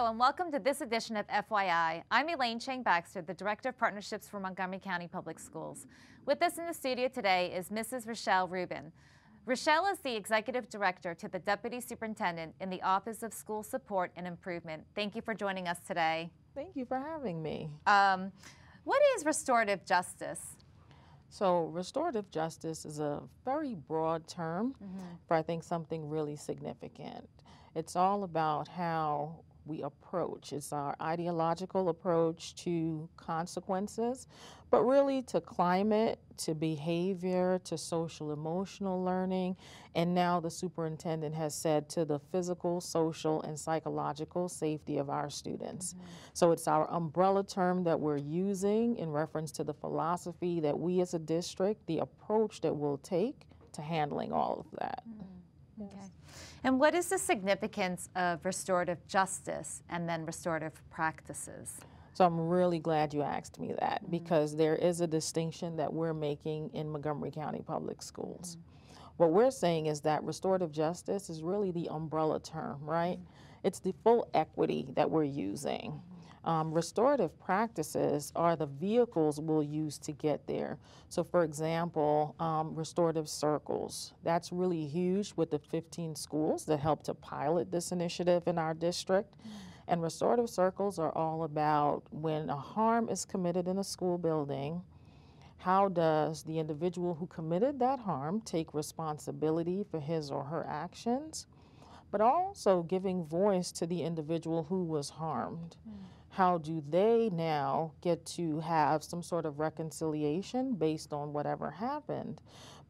Hello and welcome to this edition of FYI. I'm Elaine Chang-Baxter, the Director of Partnerships for Montgomery County Public Schools. With us in the studio today is Mrs. Ruschelle Reuben. Ruschelle is the Executive Director to the Deputy Superintendent in the Office of School Support and Improvement. Thank you for joining us today. Thank you for having me. What is restorative justice? So restorative justice is a very broad term for I think something really significant. It's all about how we approach. It's our ideological approach to consequences, but really to climate, to behavior, to social emotional learning, and now the superintendent has said to the physical, social, and psychological safety of our students. So it's our umbrella term that we're using in reference to the philosophy that we as a district, the approach that we'll take to handling all of that. Okay. And what is the significance of restorative justice and then restorative practices? So I'm really glad you asked me that because there is a distinction that we're making in Montgomery County Public Schools. What we're saying is that restorative justice is really the umbrella term, right? It's the full equity that we're using. Restorative practices are the vehicles we'll use to get there. So for example, Restorative Circles, that's really huge with the 15 schools that help to pilot this initiative in our district. And Restorative Circles are all about when a harm is committed in a school building, how does the individual who committed that harm take responsibility for his or her actions, but also giving voice to the individual who was harmed. How do they now get to have some sort of reconciliation based on whatever happened?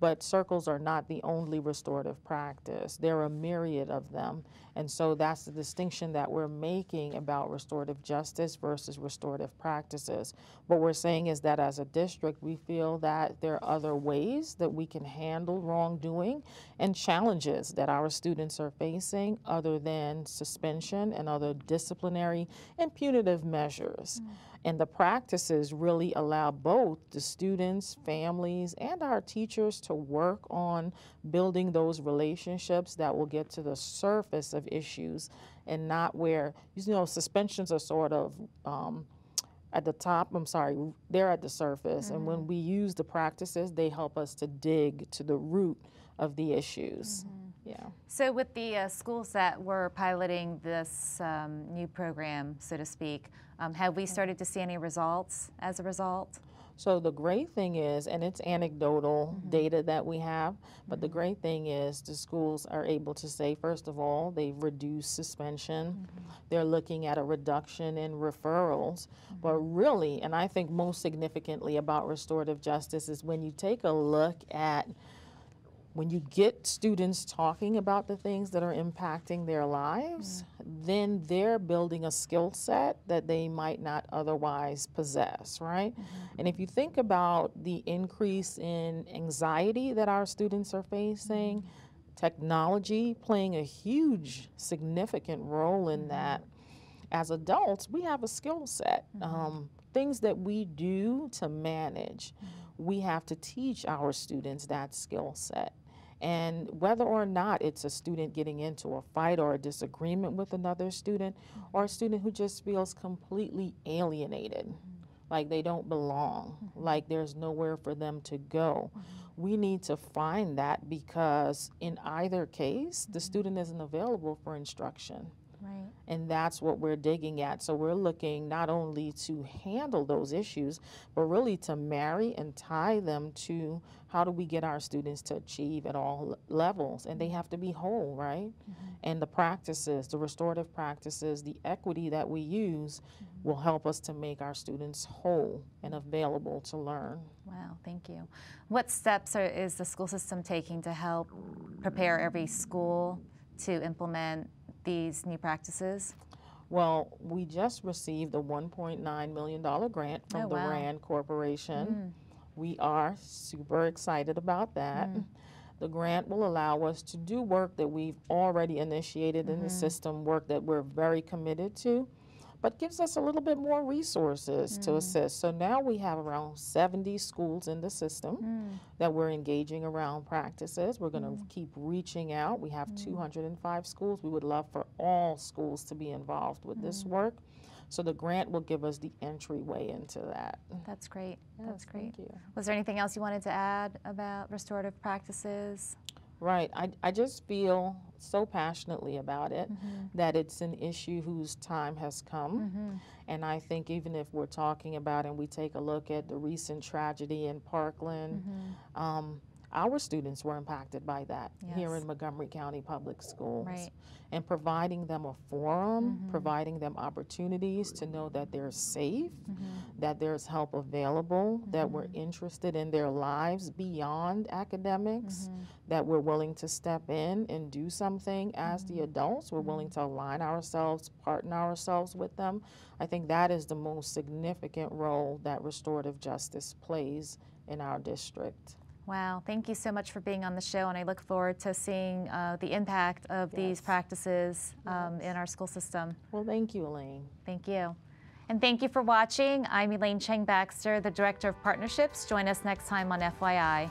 But circles are not the only restorative practice. There are a myriad of them. And so that's the distinction that we're making about restorative justice versus restorative practices. What we're saying is that as a district, we feel that there are other ways that we can handle wrongdoing and challenges that our students are facing other than suspension and other disciplinary and punitive measures. And the practices really allow both the students, families, and our teachers to work on building those relationships that will get to the surface of issues and not where, you know, suspensions are sort of at the top, they're at the surface. And when we use the practices, they help us to dig to the root of the issues. Yeah. So with the schools that were piloting this new program, so to speak, have we started to see any results as a result? So the great thing is, and it's anecdotal data that we have, but the great thing is the schools are able to say, first of all, they've reduced suspension. They're looking at a reduction in referrals. But really, and I think most significantly about restorative justice is when you take a look at when you get students talking about the things that are impacting their lives, then they're building a skill set that they might not otherwise possess, right? And if you think about the increase in anxiety that our students are facing, technology playing a huge, significant role in that, as adults, we have a skill set. Things that we do to manage, we have to teach our students that skill set. And whether or not it's a student getting into a fight or a disagreement with another student, or a student who just feels completely alienated, like they don't belong, like there's nowhere for them to go. We need to find that because in either case, the student isn't available for instruction. Right. And that's what we're digging at. So we're looking not only to handle those issues, but really to marry and tie them to how do we get our students to achieve at all levels. And they have to be whole, right? And the practices, the restorative practices, the equity that we use will help us to make our students whole and available to learn. Wow, thank you. What steps is the school system taking to help prepare every school to implement these new practices? Well, we just received a $1.9 million grant from the RAND Corporation. We are super excited about that. The grant will allow us to do work that we've already initiated in the system, work that we're very committed to. but gives us a little bit more resources to assist. So now we have around 70 schools in the system that we're engaging around practices. We're going to keep reaching out. We have 205 schools. We would love for all schools to be involved with this work. So the grant will give us the entryway into that. That's great. Yes, That's great. Thank you. Was there anything else you wanted to add about restorative practices? Right. I just feel so passionately about it that it's an issue whose time has come. And I think even if we're talking about and we take a look at the recent tragedy in Parkland, our students were impacted by that here in Montgomery County Public Schools. Right. And providing them a forum, providing them opportunities to know that they're safe, that there's help available, that we're interested in their lives beyond academics, that we're willing to step in and do something as the adults. We're willing to align ourselves, partner ourselves with them. I think that is the most significant role that restorative justice plays in our district. Wow, thank you so much for being on the show, and I look forward to seeing the impact of these practices in our school system. Well, thank you, Elaine. Thank you. And thank you for watching. I'm Elaine Chang Baxter, the Director of Partnerships. Join us next time on FYI.